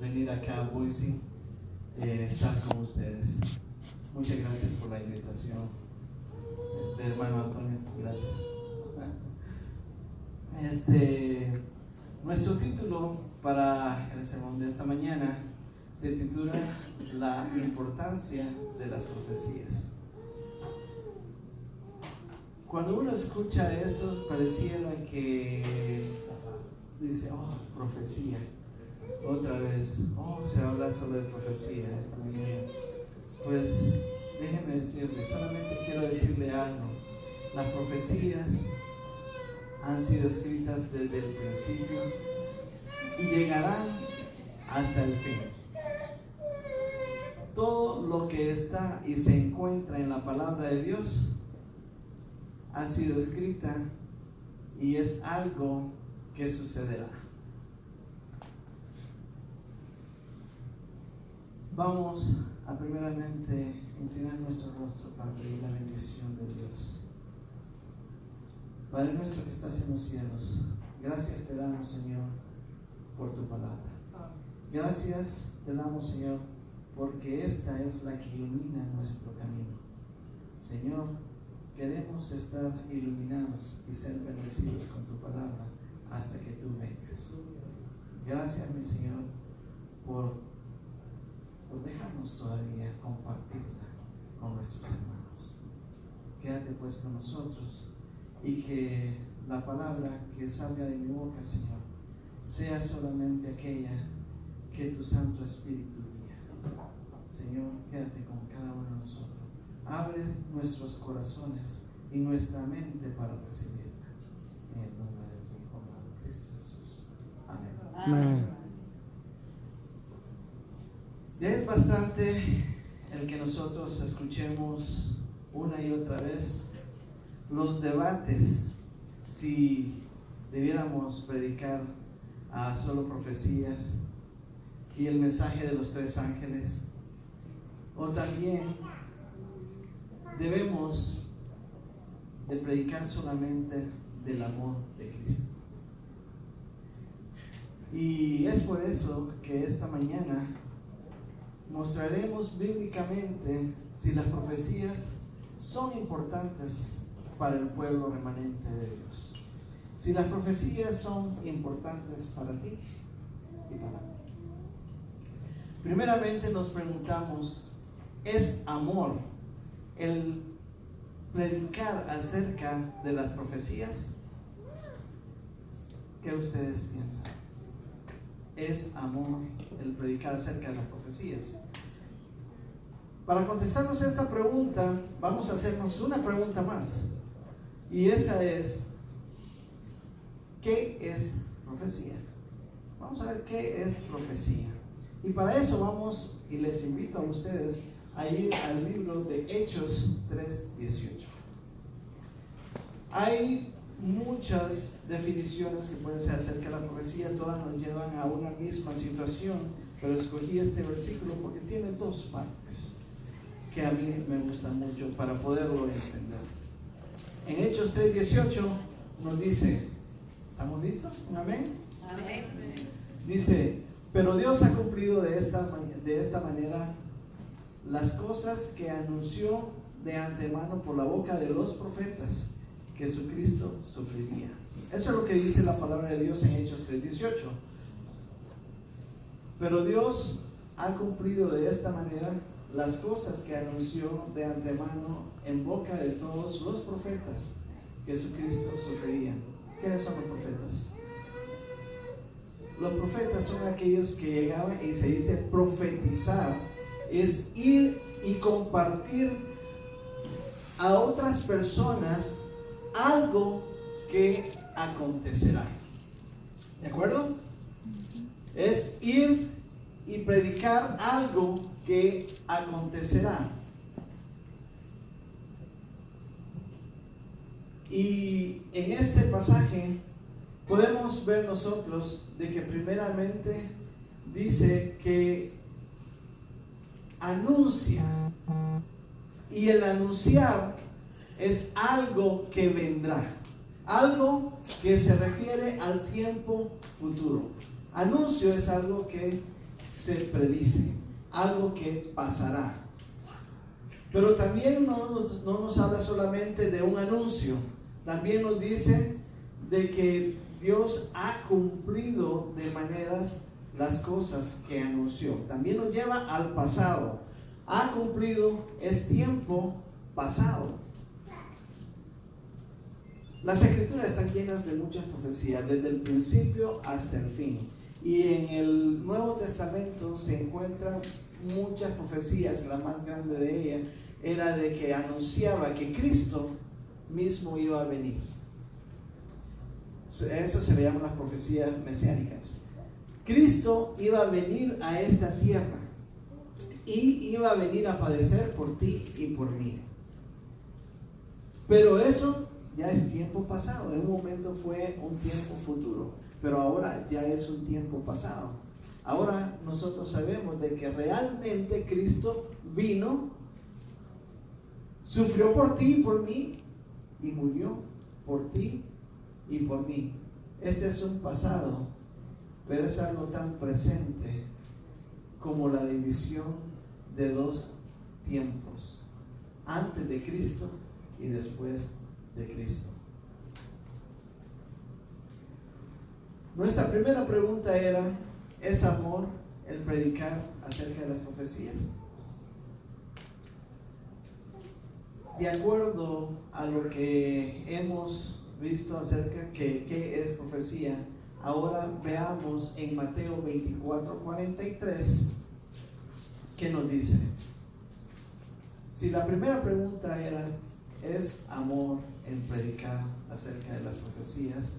venir acá a Boise, estar con ustedes. Muchas gracias por la invitación. Hermano Antonio, gracias. Nuestro título para el sermón de esta mañana se titula La importancia de las profecías. Cuando uno escucha esto, pareciera que dice, profecía. Otra vez, se va a hablar sobre profecía esta mañana. Pues déjeme decirle, solamente quiero decirle algo. Las profecías han sido escritas desde el principio y llegarán hasta el fin. Todo lo que está y se encuentra en la palabra de Dios ha sido escrita y es algo que sucederá. Vamos a primeramente inclinar nuestro rostro para pedir la bendición de Dios. Padre nuestro que estás en los cielos, gracias te damos, Señor, por tu palabra. Gracias te damos, Señor, porque esta es la que ilumina nuestro camino. Señor, queremos estar iluminados y ser bendecidos con tu palabra hasta que tú vengas. Gracias, mi Señor, por dejarnos todavía compartirla con nuestros hermanos. Quédate pues con nosotros y que la palabra que salga de mi boca, Señor, sea solamente aquella que tu Santo Espíritu guía. Señor, quédate con cada uno de nosotros. Abre nuestros corazones y nuestra mente para recibirla. En el nombre de tu Hijo amado Cristo Jesús. Amén. Amén. Ya es bastante el que nosotros escuchemos una y otra vez los debates si debiéramos predicar a solo profecías y el mensaje de los 3 ángeles, o también debemos de predicar solamente del amor de Cristo. Y es por eso que esta mañana mostraremos bíblicamente si las profecías son importantes para el pueblo remanente de Dios. Si las profecías son importantes para ti y para mí. Primeramente nos preguntamos, ¿es amor el predicar acerca de las profecías? ¿Qué ustedes piensan? ¿Es amor el predicar acerca de las profecías? Para contestarnos esta pregunta, vamos a hacernos una pregunta más. Y esa es, ¿qué es profecía? Vamos a ver qué es profecía. Y para eso vamos, y les invito a ustedes a ir al libro de Hechos 3:18. Hay muchas definiciones que pueden ser acerca de la profecía, todas nos llevan a una misma situación, pero escogí este versículo porque tiene 2 partes que a mí me gustan mucho para poderlo entender. En Hechos 3:18 nos dice, ¿estamos listos? ¿Un amén? Amén. Dice, pero Dios ha cumplido de esta manera las cosas que anunció de antemano por la boca de los profetas, que Jesucristo sufriría. Eso es lo que dice la palabra de Dios en Hechos 3:18. Pero Dios ha cumplido de esta manera las cosas que anunció de antemano en boca de todos los profetas, que Jesucristo sufriría. ¿Quiénes son los profetas? Los profetas son aquellos que llegaban, y se dice profetizar, es ir y compartir a otras personas algo que acontecerá. ¿De acuerdo? Es ir y predicar algo que acontecerá. Y en este pasaje podemos ver nosotros de que primeramente dice que anuncia, y el anunciar es algo que vendrá, algo que se refiere al tiempo futuro. Anuncio es algo que se predice, algo que pasará. Pero también no nos habla solamente de un anuncio, también nos dice de que Dios ha cumplido de maneras las cosas que anunció. También nos lleva al pasado. Ha cumplido, es tiempo pasado. Las escrituras están llenas de muchas profecías, desde el principio hasta el fin. Y en el Nuevo Testamento se encuentran muchas profecías. La más grande de ellas era de que anunciaba que Cristo mismo iba a venir. Eso se le llama las profecías mesiánicas. Cristo iba a venir a esta tierra y iba a venir a padecer por ti y por mí. Pero eso ya es tiempo pasado. En un momento fue un tiempo futuro, pero ahora ya es un tiempo pasado. Ahora nosotros sabemos de que realmente Cristo vino, sufrió por ti y por mí, y murió por ti y por mí. Este es un pasado, pero es algo tan presente como la división de dos tiempos, antes de Cristo y después de Cristo. Nuestra primera pregunta era: ¿es amor el predicar acerca de las profecías? De acuerdo a lo que hemos visto acerca de qué es profecía, ahora veamos en Mateo 24:43 qué nos dice. Si la primera pregunta era: ¿es amor el predicar acerca de las profecías?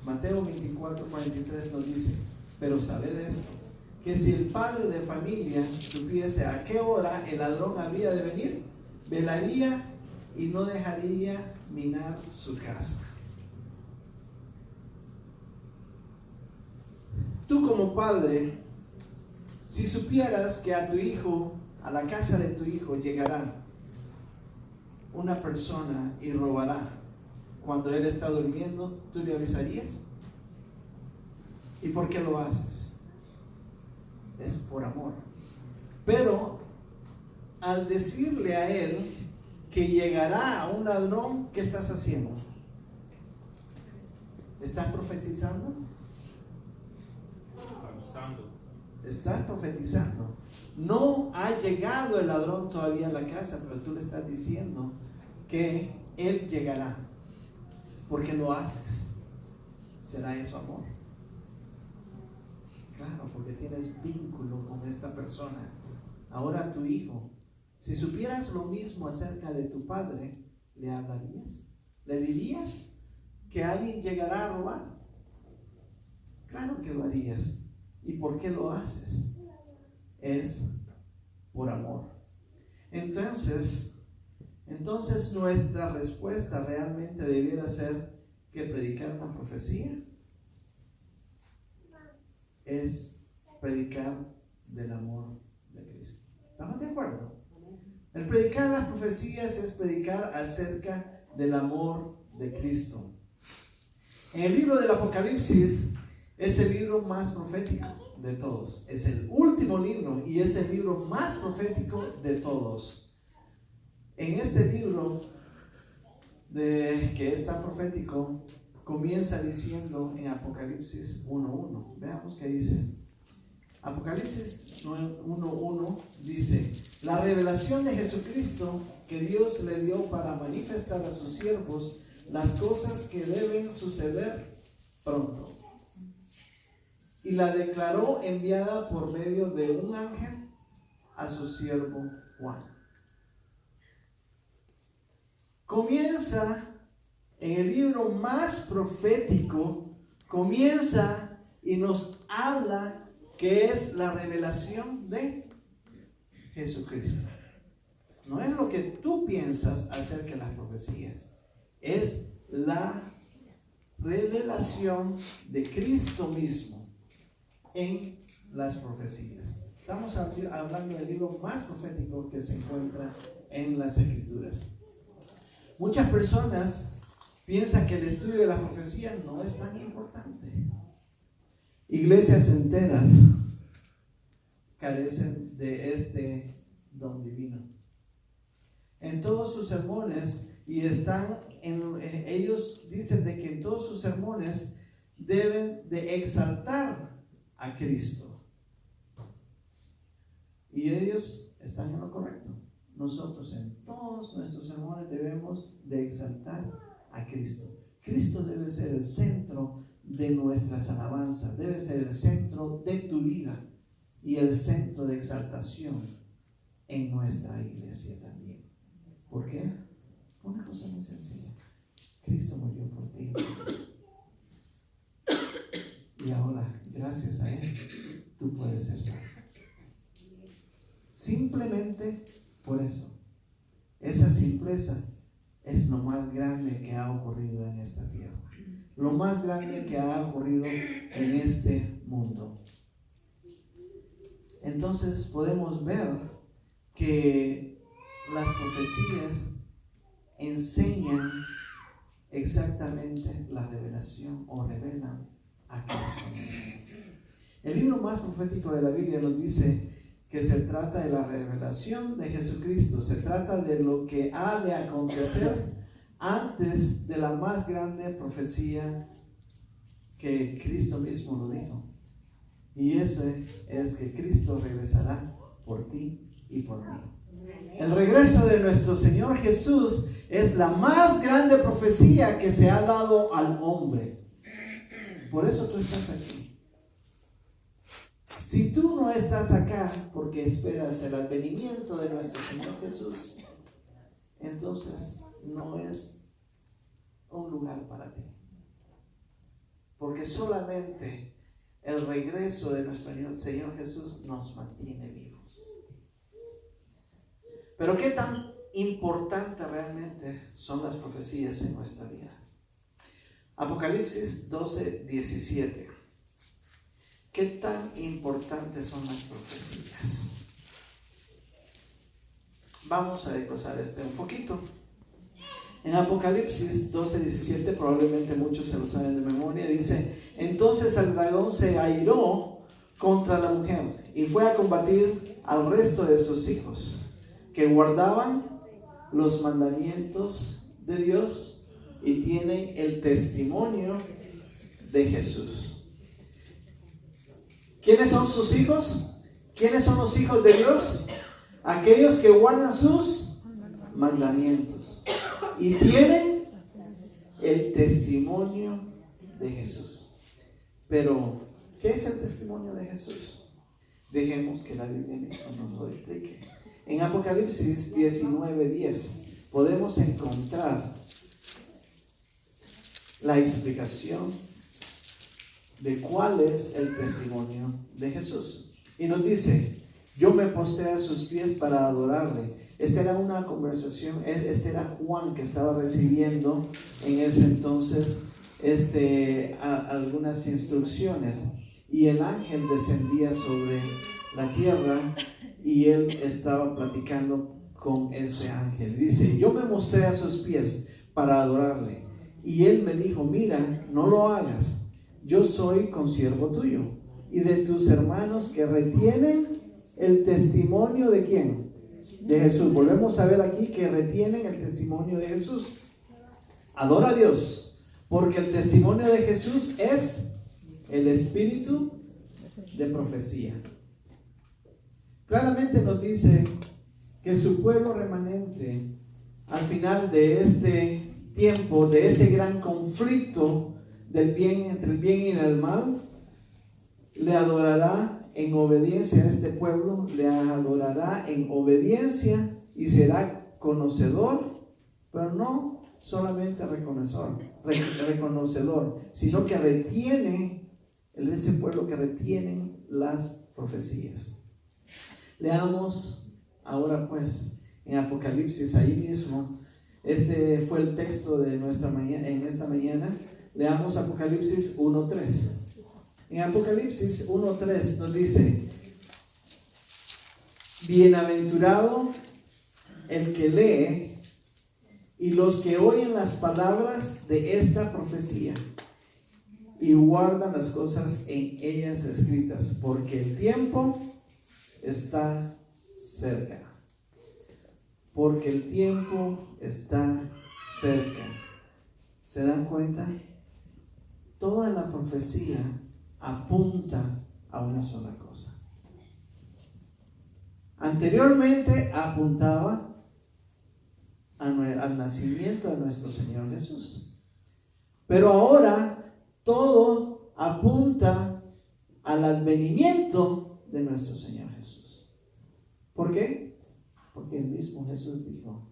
Mateo 24:43 nos dice: pero sabed esto, que si el padre de familia supiese a qué hora el ladrón había de venir, velaría y no dejaría minar su casa. Tú como padre, si supieras que a tu hijo, a la casa de tu hijo llegará una persona y robará cuando él está durmiendo, ¿tú le avisarías? ¿Y por qué lo haces? Es por amor. Pero al decirle a él que llegará a un ladrón, ¿qué estás haciendo? ¿Estás profetizando? Estás profetizando. No ha llegado el ladrón todavía a la casa, pero tú le estás diciendo que él llegará. ¿Por qué lo haces? ¿Será eso amor? Claro, porque tienes vínculo con esta persona. Ahora tu hijo, si supieras lo mismo acerca de tu padre, ¿le hablarías? ¿Le dirías que alguien llegará a robar? Claro que lo harías. ¿Y por qué lo haces? Es por amor. Entonces nuestra respuesta realmente debiera ser que predicar una profecía es predicar del amor de Cristo. ¿Estamos de acuerdo? El predicar las profecías es predicar acerca del amor de Cristo. En el libro del Apocalipsis es el libro más profético de todos. Es el último libro y es el libro más profético de todos. En este libro que es tan profético, comienza diciendo en Apocalipsis 1:1. Veamos qué dice. Apocalipsis 1:1 dice: la revelación de Jesucristo que Dios le dio para manifestar a sus siervos las cosas que deben suceder pronto. Y la declaró enviada por medio de un ángel a su siervo Juan. Comienza en el libro más profético, comienza y nos habla que es la revelación de Jesucristo. No es lo que tú piensas acerca de las profecías, es la revelación de Cristo mismo en las profecías. Estamos hablando del libro más profético que se encuentra en las Escrituras. Muchas personas piensan que el estudio de la profecía no es tan importante. Iglesias enteras carecen de este don divino. En todos sus sermones, ellos dicen de que en todos sus sermones deben de exaltar a Cristo. Y ellos están en lo correcto. Nosotros en todos nuestros sermones debemos de exaltar a Cristo. Cristo debe ser el centro de nuestras alabanzas, debe ser el centro de tu vida y el centro de exaltación en nuestra iglesia también. ¿Por qué? Una cosa muy sencilla. Cristo murió por ti. Y ahora, gracias a Él, tú puedes ser salvo. Simplemente por eso. Esa simpleza es lo más grande que ha ocurrido en esta tierra. Lo más grande que ha ocurrido en este mundo. Entonces podemos ver que las profecías enseñan exactamente la revelación o revelan a Cristo mismo. El libro más profético de la Biblia nos dice que se trata de la revelación de Jesucristo, se trata de lo que ha de acontecer antes de la más grande profecía que Cristo mismo lo dijo. Y ese es que Cristo regresará por ti y por mí. El regreso de nuestro Señor Jesús es la más grande profecía que se ha dado al hombre. Por eso tú estás aquí. Si tú no estás acá porque esperas el advenimiento de nuestro Señor Jesús, entonces no es un lugar para ti. Porque solamente el regreso de nuestro Señor Jesús nos mantiene vivos. Pero ¿qué tan importante realmente son las profecías en nuestra vida? Apocalipsis 12:17. ¿Qué tan importantes son las profecías? Vamos a desglosar un poquito. En Apocalipsis 12:17, probablemente muchos se lo saben de memoria, dice: entonces el dragón se airó contra la mujer y fue a combatir al resto de sus hijos, que guardaban los mandamientos de Dios y tienen el testimonio de Jesús. ¿Quiénes son sus hijos? ¿Quiénes son los hijos de Dios? Aquellos que guardan sus mandamientos y tienen el testimonio de Jesús. Pero, ¿qué es el testimonio de Jesús? Dejemos que la Biblia misma nos lo explique. En Apocalipsis 19:10 podemos encontrar la explicación de cuál es el testimonio de Jesús. Y nos dice: yo me postré a sus pies para adorarle. Esta era una conversación, este era Juan que estaba recibiendo en ese entonces algunas instrucciones. Y el ángel descendía sobre la tierra y él estaba platicando con ese ángel. Dice: yo me mostré a sus pies para adorarle. Y él me dijo: mira, no lo hagas. Yo soy consiervo tuyo y de tus hermanos que retienen el testimonio de ¿quién? De Jesús. Volvemos a ver aquí que retienen el testimonio de Jesús. Adora a Dios, porque el testimonio de Jesús es el espíritu de profecía. Claramente nos dice que su pueblo remanente, al final de este tiempo, de este gran conflicto entre el bien y el mal, le adorará en obediencia a este pueblo, le adorará en obediencia y será conocedor, pero no solamente reconocedor, sino que retiene, ese pueblo que retiene las profecías. Leamos ahora pues en Apocalipsis, ahí mismo, este fue el texto de nuestra mañana, en esta mañana. Leamos Apocalipsis 1:3. En Apocalipsis 1:3 nos dice: bienaventurado el que lee y los que oyen las palabras de esta profecía y guardan las cosas en ellas escritas, porque el tiempo está cerca. Porque el tiempo está cerca. ¿Se dan cuenta? Toda la profecía apunta a una sola cosa. Anteriormente apuntaba al nacimiento de nuestro Señor Jesús. Pero ahora todo apunta al advenimiento de nuestro Señor Jesús. ¿Por qué? Porque el mismo Jesús dijo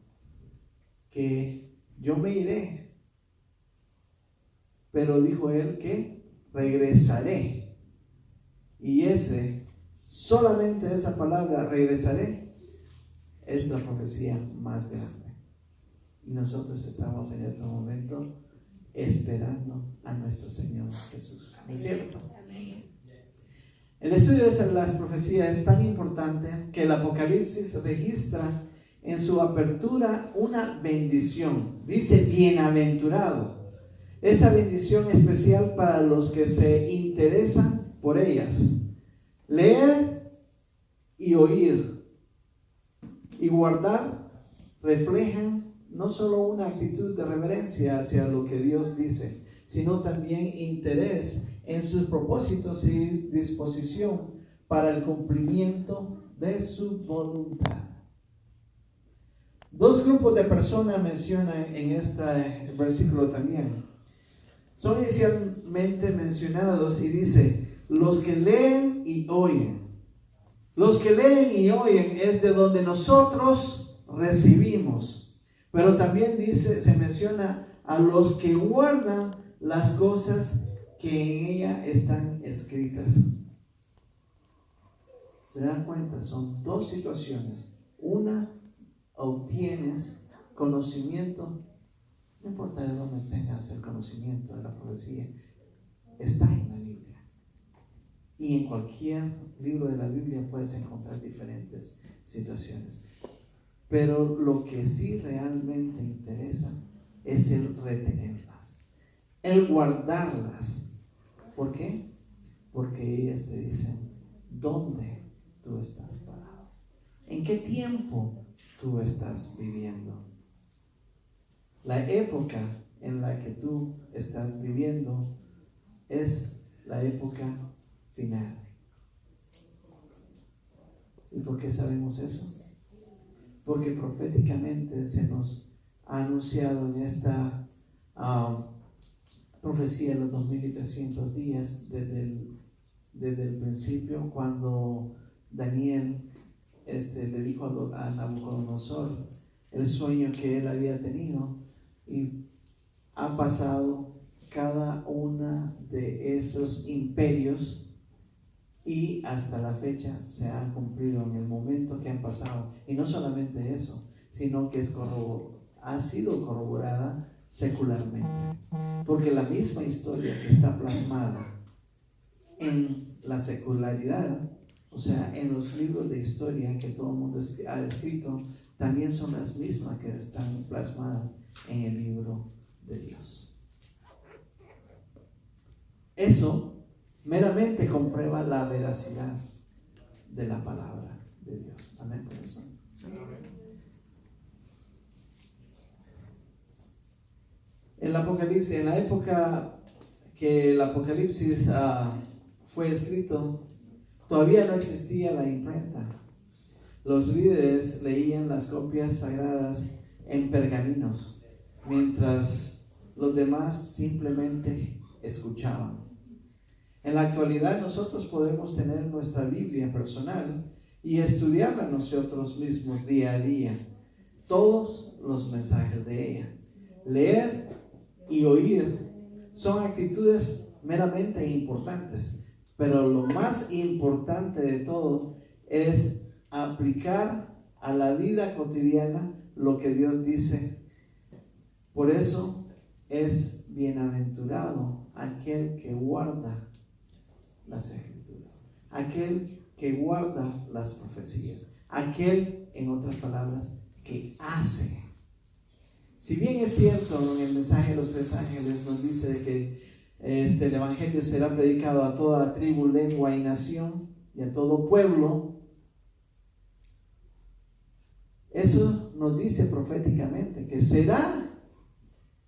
que yo me iré, pero dijo él que regresaré. Y solamente esa palabra, regresaré, es la profecía más grande. Y nosotros estamos en este momento esperando a nuestro Señor Jesús. ¿No es cierto? El estudio de las profecías es tan importante que el Apocalipsis registra en su apertura una bendición. Dice bienaventurado. Esta bendición especial para los que se interesan por ellas. Leer y oír y guardar reflejan no solo una actitud de reverencia hacia lo que Dios dice, sino también interés en sus propósitos y disposición para el cumplimiento de su voluntad. Dos grupos de personas mencionan en este versículo también. Son inicialmente mencionados y dice, los que leen y oyen. Los que leen y oyen es de donde nosotros recibimos. Pero también se menciona a los que guardan las cosas que en ella están escritas. ¿Se dan cuenta? Son dos situaciones. Una, obtienes conocimiento, no importa de dónde tengas el conocimiento de la profecía, está en la Biblia. Y en cualquier libro de la Biblia puedes encontrar diferentes situaciones. Pero lo que sí realmente interesa es el retenerlas, el guardarlas. ¿Por qué? Porque ellas te dicen dónde tú estás parado, en qué tiempo tú estás viviendo. La época en la que tú estás viviendo es la época final. ¿Y por qué sabemos eso? Porque proféticamente se nos ha anunciado en esta profecía de los 2300 días desde el principio, cuando Daniel le dijo a Nabucodonosor el sueño que él había tenido, y ha pasado cada una de esos imperios y hasta la fecha se ha cumplido en el momento que han pasado. Y no solamente eso, sino que ha sido corroborada secularmente, porque la misma historia que está plasmada en la secularidad, o sea, en los libros de historia que todo el mundo ha escrito, también son las mismas que están plasmadas en el libro de Dios. Eso meramente comprueba la veracidad de la palabra de Dios. Amén por eso. El Apocalipsis, en la época que el Apocalipsis fue escrito, todavía no existía la imprenta. Los líderes leían las copias sagradas en pergaminos, mientras los demás simplemente escuchaban. En la actualidad nosotros podemos tener nuestra Biblia personal y estudiarla nosotros mismos día a día, todos los mensajes de ella. Leer y oír son actitudes meramente importantes, pero lo más importante de todo es aplicar a la vida cotidiana lo que Dios dice. Por eso es bienaventurado aquel que guarda las escrituras, aquel que guarda las profecías, aquel, en otras palabras, que hace. Si bien es cierto, en el mensaje de los 3 ángeles nos dice de que el evangelio será predicado a toda tribu, lengua y nación y a todo pueblo, Eso nos dice proféticamente que será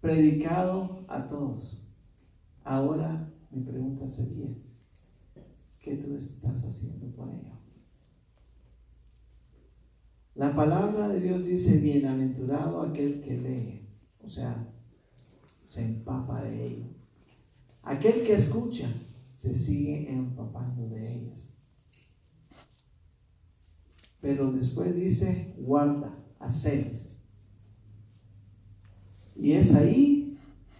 predicado a todos. Ahora mi pregunta sería, ¿qué tú estás haciendo por ello? La palabra de Dios dice, bienaventurado aquel que lee, o sea, se empapa de ello. Aquel que escucha se sigue empapando de ellos. Pero después dice, guarda, haced. Y es ahí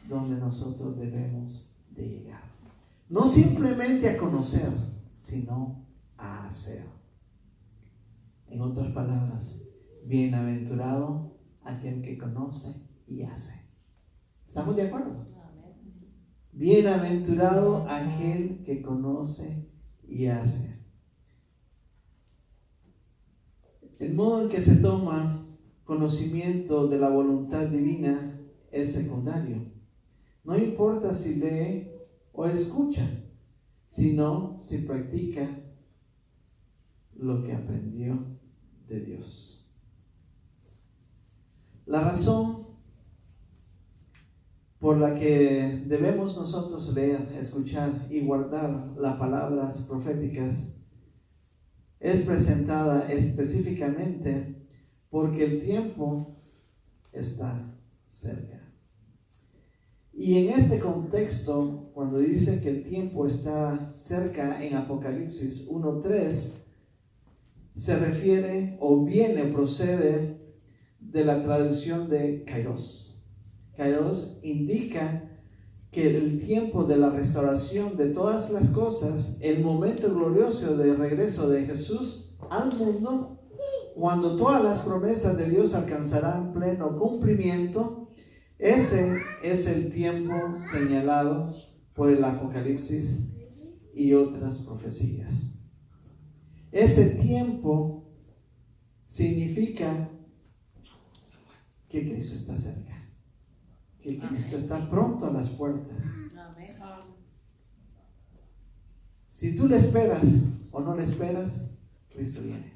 donde nosotros debemos de llegar. No simplemente a conocer, sino a hacer. En otras palabras, bienaventurado aquel que conoce y hace. ¿Estamos de acuerdo? Bienaventurado aquel que conoce y hace. El modo en que se toma conocimiento de la voluntad divina es secundario. No importa si lee o escucha, sino si practica lo que aprendió de Dios. La razón por la que debemos nosotros leer, escuchar y guardar las palabras proféticas es presentada específicamente porque el tiempo está cerca. Y en este contexto, cuando dice que el tiempo está cerca en Apocalipsis 1:3, se refiere o procede de la traducción de Kairos. Kairos indica que el tiempo de la restauración de todas las cosas, el momento glorioso de regreso de Jesús al mundo, cuando todas las promesas de Dios alcanzarán pleno cumplimiento, ese es el tiempo señalado por el Apocalipsis y otras profecías. Ese tiempo significa que Cristo está cerca, que Cristo está pronto a las puertas. Si tú le esperas o no le esperas, Cristo viene.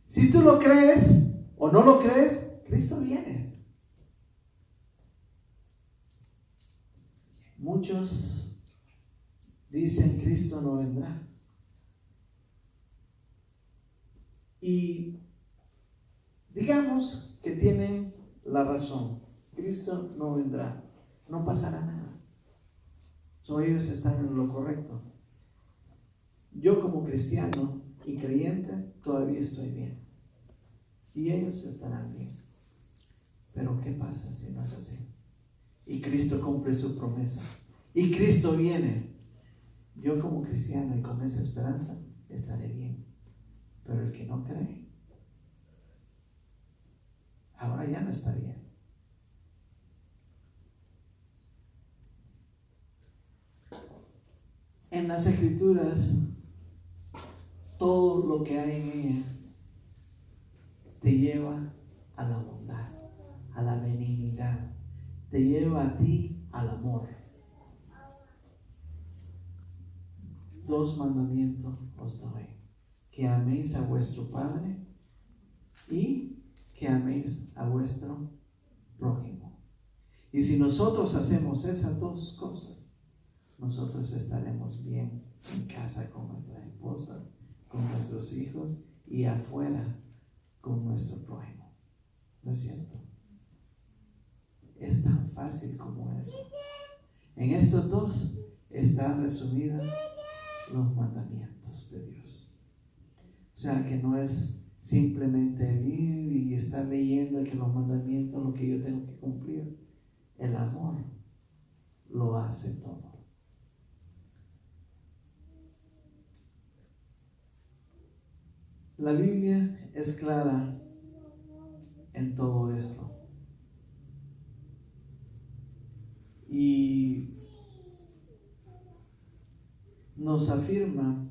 Si tú lo crees o no lo crees, Cristo viene. Muchos dicen Cristo no vendrá. Y digamos que tienen la razón. Cristo no vendrá. No pasará nada. Ellos están en lo correcto. Yo como cristiano y creyente todavía estoy bien. Y ellos estarán bien. Pero ¿qué pasa si no es así? Y Cristo cumple su promesa. Y Cristo viene. Yo como cristiano y con esa esperanza estaré bien. Pero el que no cree, ahora ya no está bien. En las Escrituras, todo lo que hay en ella te lleva a la bondad, a la benignidad, te lleva a ti al amor. 2 mandamientos os doy: que améis a vuestro Padre y que améis a vuestro prójimo. Y si nosotros hacemos esas 2 cosas, nosotros estaremos bien en casa con nuestras esposas, con nuestros hijos y afuera con nuestro prójimo. ¿No es cierto? Es tan fácil como eso. En estos 2 están resumidos los mandamientos de Dios. O sea que no es simplemente el ir y estar leyendo que los mandamientos, lo que yo tengo que cumplir. El amor lo hace todo. La Biblia es clara en todo esto. Y nos afirma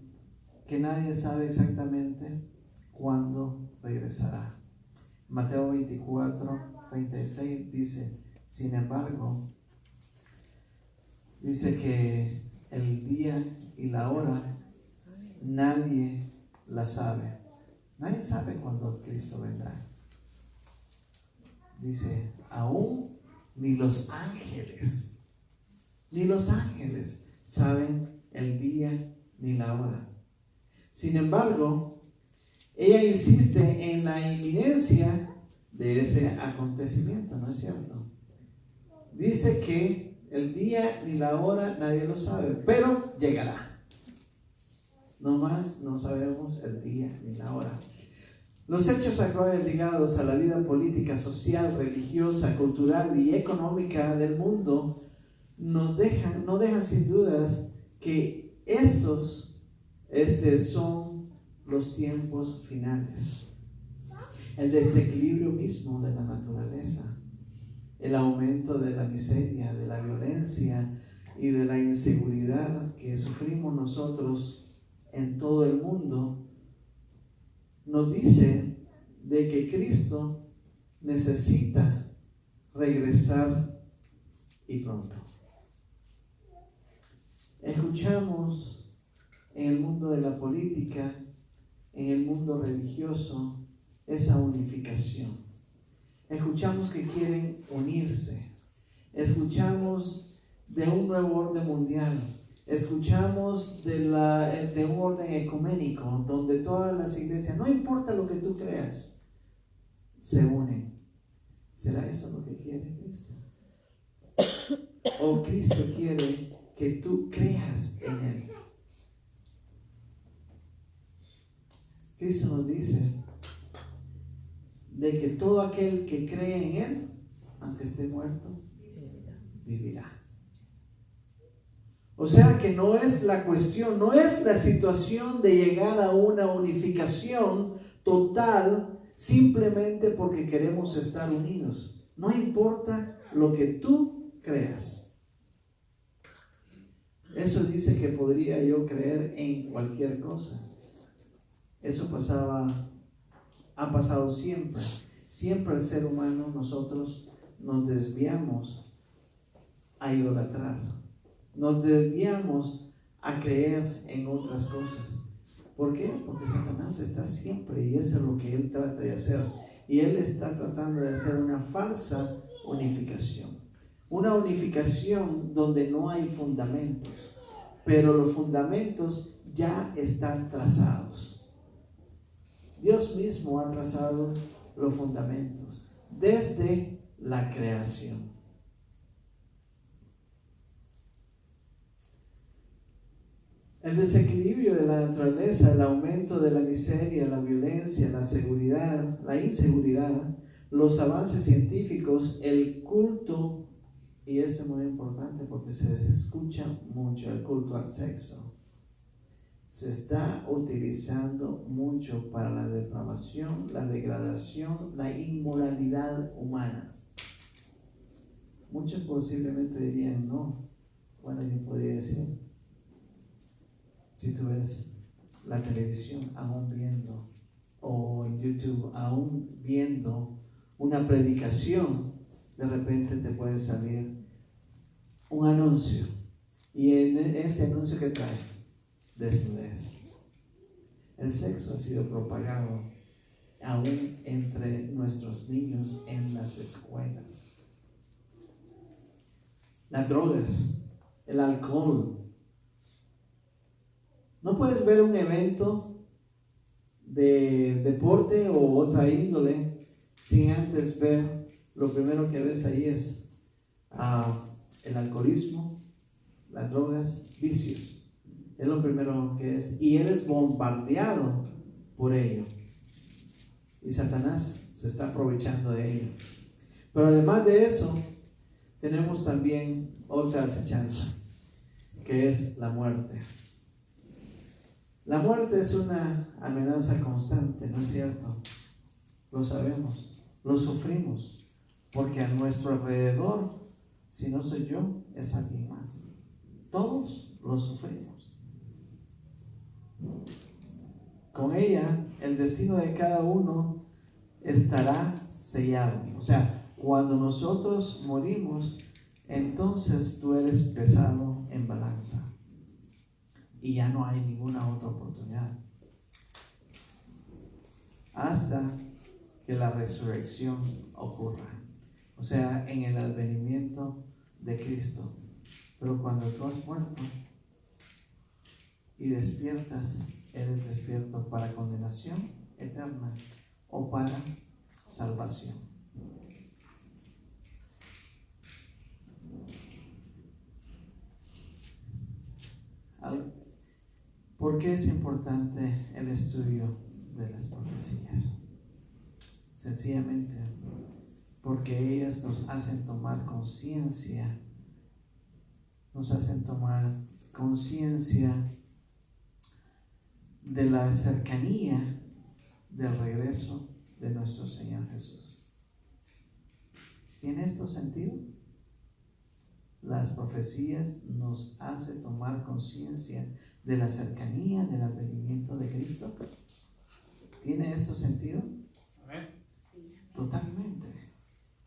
que nadie sabe exactamente cuándo regresará. Mateo 24:36 dice, sin embargo, dice que el día y la hora nadie la sabe. Nadie sabe cuándo Cristo vendrá. dice, aún ni los ángeles saben el día ni la hora. Sin embargo, ella insiste en la inminencia de ese acontecimiento, ¿no es cierto? Dice que el día ni la hora nadie lo sabe, pero llegará. Nomás no sabemos el día ni la hora. Los hechos actuales ligados a la vida política, social, religiosa, cultural y económica del mundo no dejan sin dudas que estos son los tiempos finales. El desequilibrio mismo de la naturaleza, el aumento de la miseria, de la violencia y de la inseguridad que sufrimos nosotros en todo el mundo, nos dice de que Cristo necesita regresar y pronto. Escuchamos en el mundo de la política, en el mundo religioso, esa unificación. Escuchamos que quieren unirse. Escuchamos de un nuevo orden mundial. Escuchamos de un orden ecuménico donde todas las iglesias, no importa lo que tú creas, se unen. ¿Será eso lo que quiere Cristo? ¿O Cristo quiere que tú creas en Él? Cristo nos dice de que todo aquel que cree en Él, aunque esté muerto, vivirá. O sea que no es la cuestión, no es la situación de llegar a una unificación total simplemente porque queremos estar unidos. No importa lo que tú creas. Eso dice que podría yo creer en cualquier cosa. Eso ha pasado siempre. Siempre el ser humano, nosotros nos desviamos a idolatrar. Nos desviamos a creer en otras cosas. ¿Por qué? Porque Satanás está siempre, y eso es lo que él trata de hacer. Y él está tratando de hacer una falsa unificación. Una unificación donde no hay fundamentos, pero los fundamentos ya están trazados. Dios mismo ha trazado los fundamentos desde la creación. El desequilibrio de la naturaleza, el aumento de la miseria, la violencia, la inseguridad, los avances científicos, el culto, y esto es muy importante porque se escucha mucho, el culto al sexo, se está utilizando mucho para la depravación, la degradación, la inmoralidad humana. Muchos posiblemente dirían no. Bueno, yo podría decir, si tú ves la televisión aún viendo, o en YouTube aún viendo una predicación, de repente te puede salir un anuncio, y en este anuncio que trae desnudez. El sexo ha sido propagado aún entre nuestros niños en las escuelas. Las drogas, el alcohol. No puedes ver un evento de deporte o otra índole sin antes ver, lo primero que ves ahí es el alcoholismo, las drogas, vicios. Es lo primero que es. Y eres bombardeado por ello. Y Satanás se está aprovechando de ello. Pero además de eso, tenemos también otra acechanza, que es la muerte. La muerte es una amenaza constante, ¿no es cierto? Lo sabemos, lo sufrimos, porque a nuestro alrededor, si no soy yo, es alguien más. Todos lo sufrimos. Con ella, el destino de cada uno estará sellado. O sea, cuando nosotros morimos, entonces tú eres pesado en balanza. Y ya no hay ninguna otra oportunidad. Hasta que la resurrección ocurra. o sea, en el advenimiento de Cristo. Pero cuando tú has muerto y despiertas, eres despierto para condenación eterna o para salvación. ¿Por qué es importante el estudio de las profecías? Sencillamente porque ellas nos hacen tomar conciencia, de la cercanía del regreso de nuestro Señor Jesús. ¿Tiene esto sentido? Las profecías nos hacen tomar conciencia de la cercanía del advenimiento de Cristo. ¿Tiene esto sentido?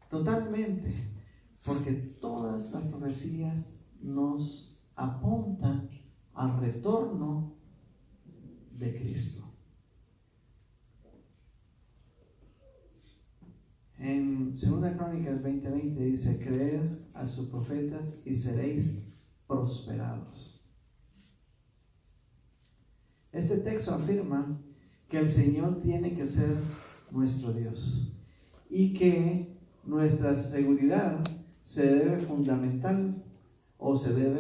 Totalmente, porque todas las profecías nos apuntan al retorno de Cristo. En 2 Crónicas 20:20 dice: creed a sus profetas y seréis prosperados. Este texto afirma que el Señor tiene que ser nuestro Dios y que nuestra seguridad se debe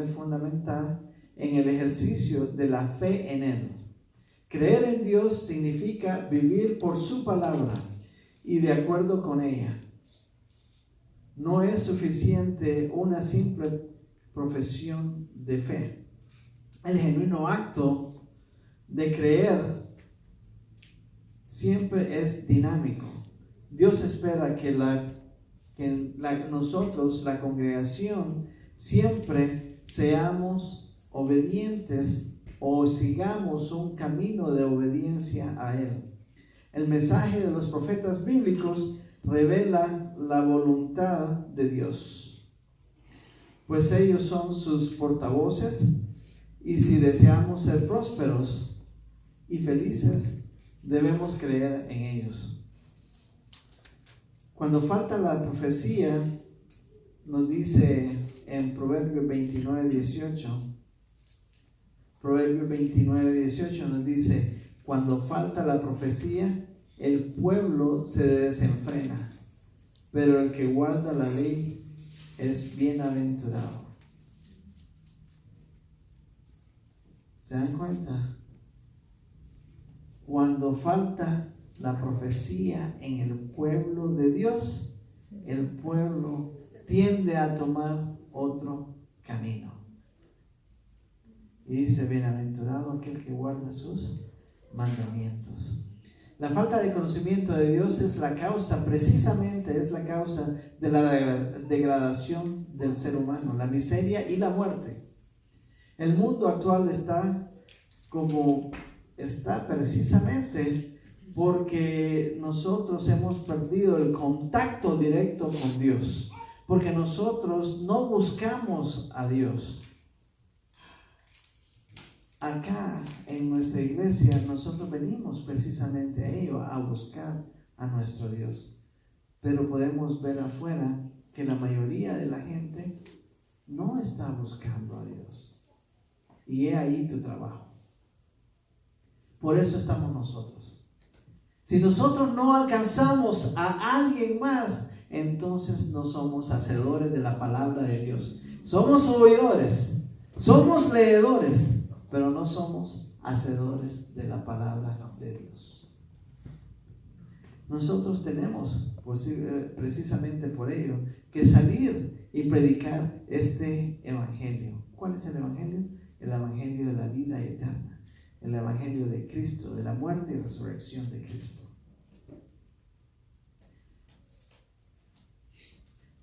fundamentar en el ejercicio de la fe en Él. Creer en Dios significa vivir por su palabra y de acuerdo con ella. No es suficiente una simple profesión de fe. El genuino acto de creer siempre es dinámico. Dios espera que nosotros, la congregación, siempre seamos obedientes o sigamos un camino de obediencia a Él. El mensaje de los profetas bíblicos revela la voluntad de Dios, pues ellos son sus portavoces, y si deseamos ser prósperos y felices, debemos creer en ellos. Cuando falta la profecía, nos dice en Proverbios 29:18 nos dice: cuando falta la profecía, el pueblo se desenfrena, pero el que guarda la ley es bienaventurado. ¿Se dan cuenta? Cuando falta la profecía en el pueblo de Dios, el pueblo tiende a tomar otro camino. Y dice: bienaventurado aquel que guarda sus mandamientos. La falta de conocimiento de Dios es la causa de la degradación del ser humano, la miseria y la muerte. El mundo actual está como está precisamente porque nosotros hemos perdido el contacto directo con Dios, porque nosotros no buscamos a Dios. Acá en nuestra iglesia nosotros venimos precisamente a ello, a buscar a nuestro Dios. Pero podemos ver afuera que la mayoría de la gente no está buscando a Dios. Y he ahí tu trabajo. Por eso estamos nosotros. Si nosotros no alcanzamos a alguien más, entonces no somos hacedores de la palabra de Dios. Somos oidores, somos leedores, pero no somos hacedores de la palabra de Dios. Nosotros tenemos, precisamente por ello, que salir y predicar este evangelio. ¿Cuál es el evangelio? El evangelio de la vida eterna, el evangelio de Cristo, de la muerte y resurrección de Cristo.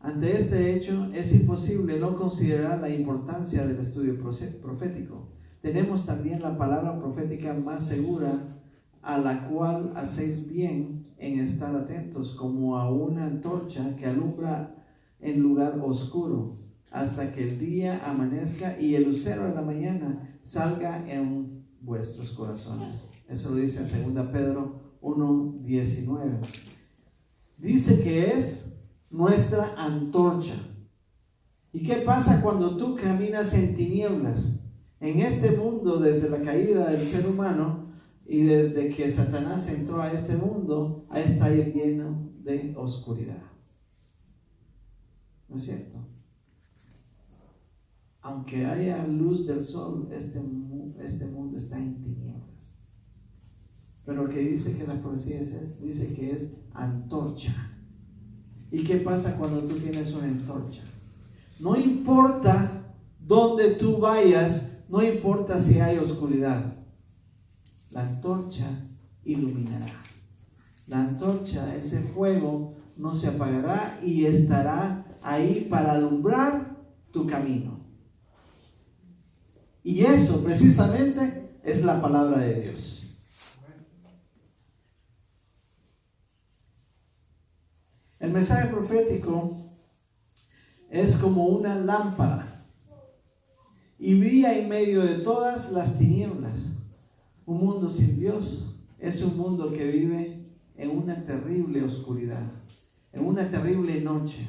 Ante este hecho, es imposible no considerar la importancia del estudio profético. Tenemos también la palabra profética más segura, a la cual hacéis bien en estar atentos, como a una antorcha que alumbra en lugar oscuro, hasta que el día amanezca y el lucero de la mañana salga en vuestros corazones. Eso lo dice en 2 Pedro 1:19. Dice que es nuestra antorcha. ¿Y qué pasa cuando tú caminas en tinieblas? En este mundo, desde la caída del ser humano y desde que Satanás entró a este mundo, ha estado lleno de oscuridad. ¿No es cierto? Aunque haya luz del sol, este mundo está en tinieblas. Pero que dice que la profecía dice que es antorcha. ¿Y qué pasa cuando tú tienes una antorcha? No importa dónde tú vayas, no importa si hay oscuridad, la antorcha iluminará. La antorcha, ese fuego, no se apagará y estará ahí para alumbrar tu camino. Y eso precisamente es la palabra de Dios. El mensaje profético es como una lámpara y brilla en medio de todas las tinieblas. Un mundo sin Dios es un mundo que vive en una terrible oscuridad, en una terrible noche.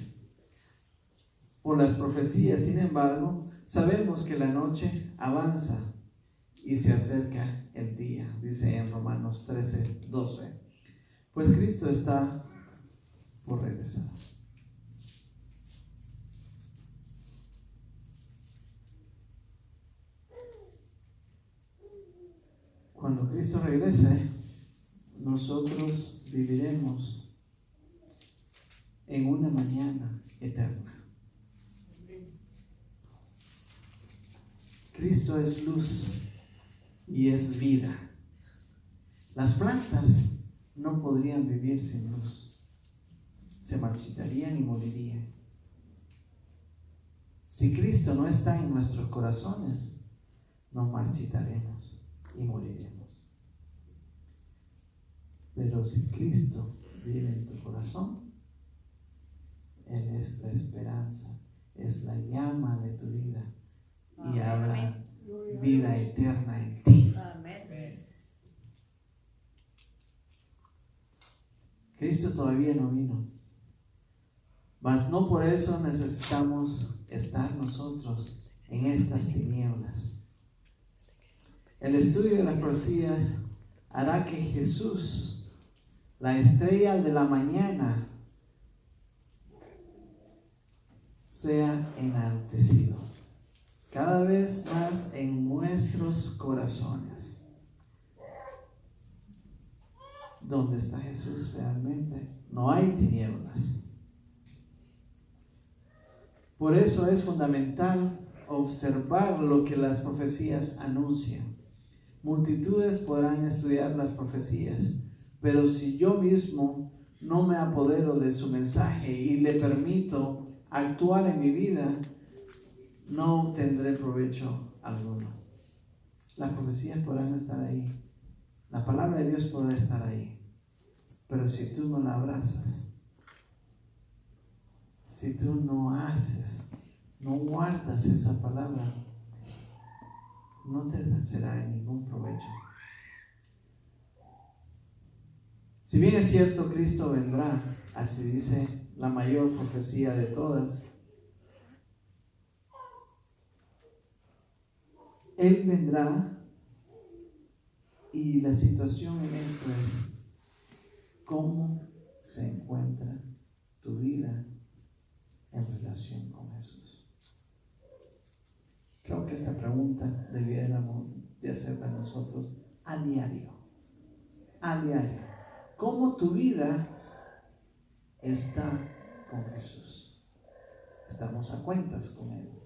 Por las profecías, sin embargo, sabemos que la noche avanza y se acerca el día, dice en Romanos 13:12. Pues Cristo está por regresar. Cuando Cristo regrese, nosotros viviremos en una mañana eterna. Cristo es luz y es vida. Las plantas no podrían vivir sin luz. Se marchitarían y morirían. Si Cristo no está en nuestros corazones, nos marchitaremos y moriremos. Pero si Cristo vive en tu corazón, Él es la esperanza, es la llama de tu vida y habrá vida eterna en ti. Amén. Cristo todavía no vino, mas no por eso necesitamos estar nosotros en estas tinieblas. El estudio de las profecías hará que Jesús, la estrella de la mañana, sea enaltecido cada vez más en nuestros corazones. ¿Dónde está Jesús realmente? No hay tinieblas. Por eso es fundamental observar lo que las profecías anuncian. Multitudes podrán estudiar las profecías, pero si yo mismo no me apodero de su mensaje y le permito actuar en mi vida, no obtendré provecho alguno. Las profecías podrán estar ahí, la palabra de Dios podrá estar ahí, pero si tú no la abrazas, si tú no haces, no guardas esa palabra, no te será de ningún provecho. Si bien es cierto, Cristo vendrá, así dice la mayor profecía de todas, Él vendrá y la situación en esto es cómo se encuentra tu vida en relación con Jesús. Creo que esta pregunta debiéramos de hacerla nosotros a diario. A diario. ¿Cómo tu vida está con Jesús? ¿Estamos a cuentas con Él?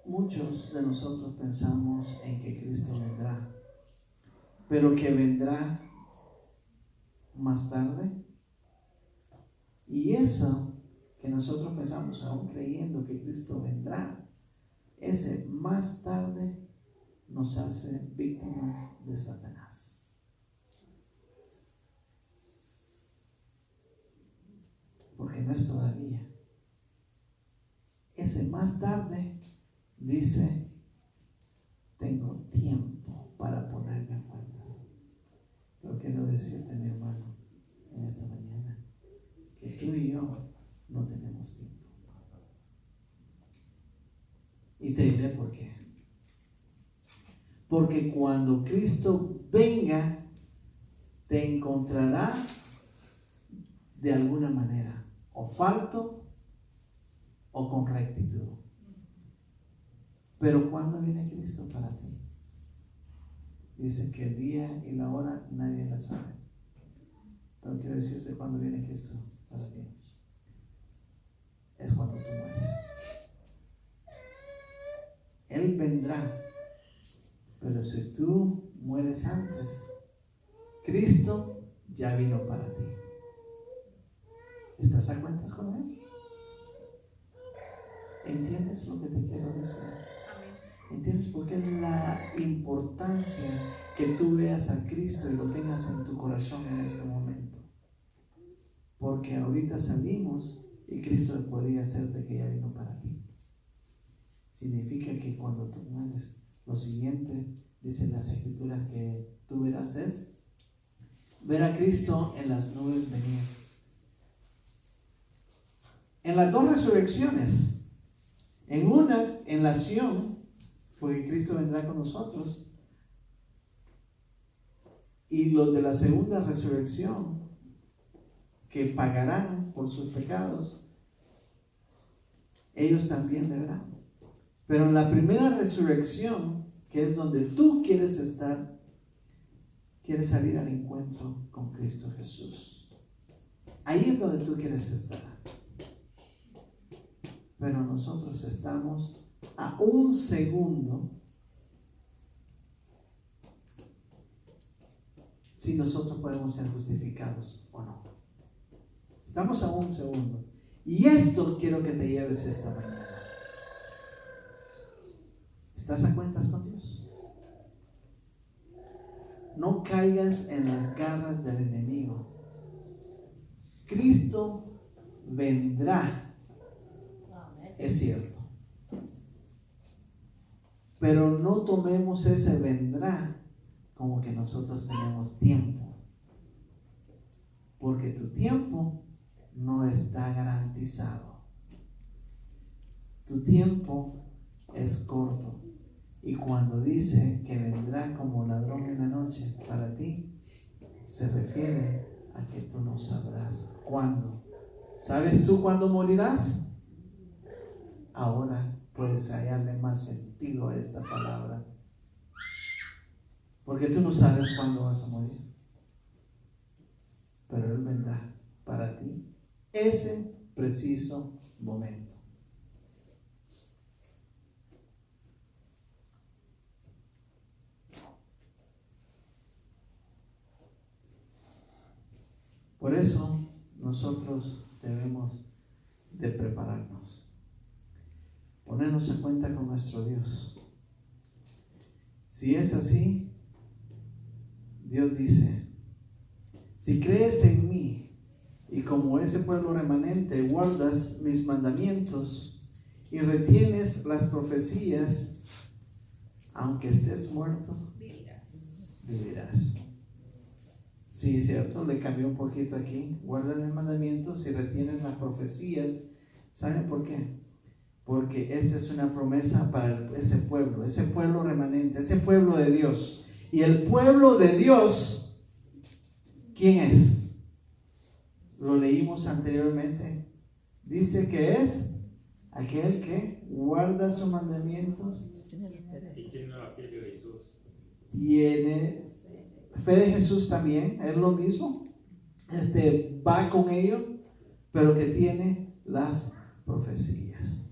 Muchos de nosotros pensamos en que Cristo vendrá, pero que vendrá más tarde. Y eso que nosotros pensamos, aún creyendo que Cristo vendrá, ese más tarde nos hace víctimas de Satanás. Porque no es todavía. Ese más tarde dice, tengo tiempo para ponerme a cuentas. Pero quiero decirte, mi hermano, porque cuando Cristo venga, te encontrará de alguna manera, o falto o con rectitud. Pero ¿cuándo viene Cristo para ti? Dice que el día y la hora nadie la sabe. Pero quiero decirte cuándo viene Cristo para ti. Es cuando tú mueres. Él vendrá. Pero si tú mueres antes, Cristo ya vino para ti. ¿Estás a cuentas con Él? ¿Entiendes lo que te quiero decir? ¿Entiendes por qué la importancia que tú veas a Cristo y lo tengas en tu corazón en este momento? Porque ahorita salimos y Cristo podría hacerte que ya vino para ti. Significa que cuando tú mueres, lo siguiente, dicen las Escrituras, que tú verás es ver a Cristo en las nubes venir. En las dos resurrecciones, en una, en la Sión, porque Cristo vendrá con nosotros, y los de la segunda resurrección, que pagarán por sus pecados, ellos también deberán. Pero en la primera resurrección, que es donde tú quieres estar, quieres salir al encuentro con Cristo Jesús. Ahí es donde tú quieres estar. Pero nosotros estamos a un segundo si nosotros podemos ser justificados o no. Estamos a un segundo. Y esto quiero que te lleves esta mañana. ¿Estás a cuentas con Dios? No caigas en las garras del enemigo. Cristo vendrá, es cierto. Pero no tomemos ese vendrá como que nosotros tenemos tiempo. Porque tu tiempo no está garantizado. Tu tiempo es corto. Y cuando dice que vendrá como ladrón en la noche para ti, se refiere a que tú no sabrás cuándo. ¿Sabes tú cuándo morirás? Ahora puedes hallarle más sentido a esta palabra. Porque tú no sabes cuándo vas a morir. Pero Él vendrá para ti ese preciso momento. Por eso nosotros debemos de prepararnos, ponernos en cuenta con nuestro Dios. Si es así, Dios dice, si crees en mí y como ese pueblo remanente guardas mis mandamientos y retienes las profecías, aunque estés muerto, vivirás. Sí, cierto, le cambió un poquito aquí. Guardan mis mandamientos y retienen las profecías. ¿Saben por qué? Porque esta es una promesa para ese pueblo remanente, ese pueblo de Dios. Y el pueblo de Dios, ¿quién es? Lo leímos anteriormente. Dice que es aquel que guarda sus mandamientos. Y tiene la fe de Jesús. Tiene fe de Jesús también, es lo mismo. Va con ellos, pero que tiene las profecías.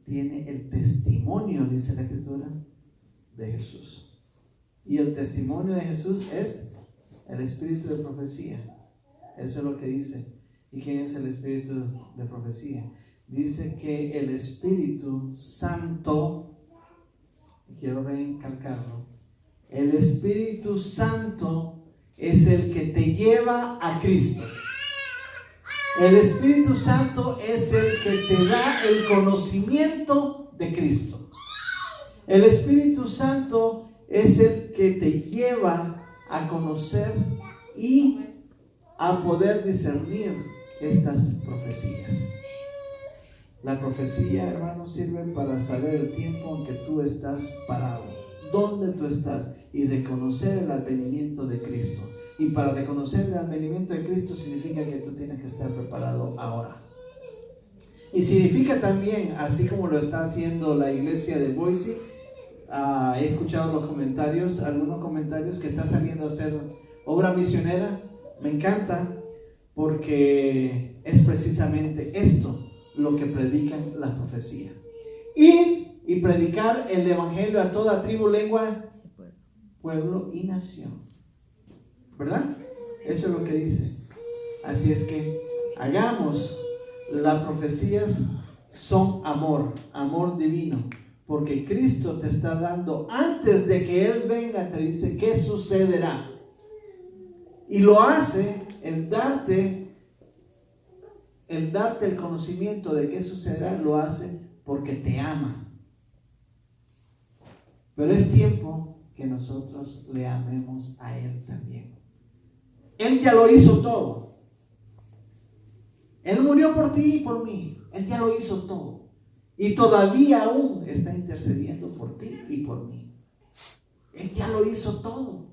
Tiene el testimonio, dice la Escritura, de Jesús. Y el testimonio de Jesús es el espíritu de profecía. Eso es lo que dice. ¿Y quién es el espíritu de profecía? Dice que el Espíritu Santo, quiero recalcarlo, el Espíritu Santo es el que te lleva a Cristo. El Espíritu Santo es el que te da el conocimiento de Cristo. El Espíritu Santo es el que te lleva a conocer y a poder discernir estas profecías. La profecía, hermanos, sirve para saber el tiempo en que tú estás parado, dónde tú estás, y reconocer el advenimiento de Cristo. Y para reconocer el advenimiento de Cristo significa que tú tienes que estar preparado ahora. Y significa también, así como lo está haciendo la iglesia de Boise, he escuchado los comentarios, algunos comentarios que está saliendo a hacer obra misionera. Me encanta porque es precisamente esto lo que predican las profecías. Ir y predicar el evangelio a toda tribu, lengua, pueblo y nación. ¿Verdad? Eso es lo que dice. Así es que hagamos. Las profecías son amor, amor divino, porque Cristo te está dando, antes de que Él venga, te dice qué sucederá. Y lo hace, el darte el conocimiento de qué sucederá, lo hace porque te ama. Pero es tiempo que nosotros le amemos a Él también. Él ya lo hizo todo. Él murió por ti y por mí. Él ya lo hizo todo. Y todavía aún está intercediendo por ti y por mí. Él ya lo hizo todo.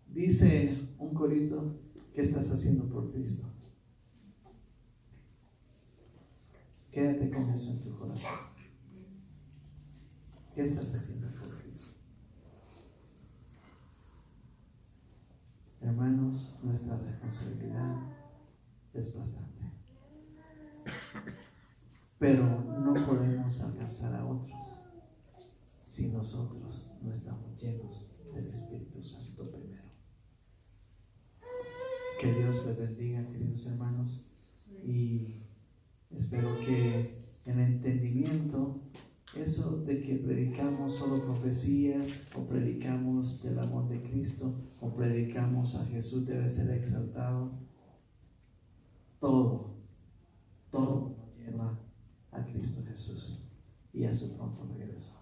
Dice un corito, ¿qué estás haciendo por Cristo? Quédate con eso en tu corazón. ¿Qué estás haciendo por Cristo? Hermanos, nuestra responsabilidad es bastante. Pero no podemos alcanzar a otros si nosotros no estamos llenos del Espíritu Santo primero. Que Dios les bendiga, queridos hermanos, y espero que el entendimiento, eso de que predicamos solo profecías, o predicamos del amor de Cristo, o predicamos a Jesús debe ser exaltado, todo nos lleva a Cristo Jesús y a su pronto regreso.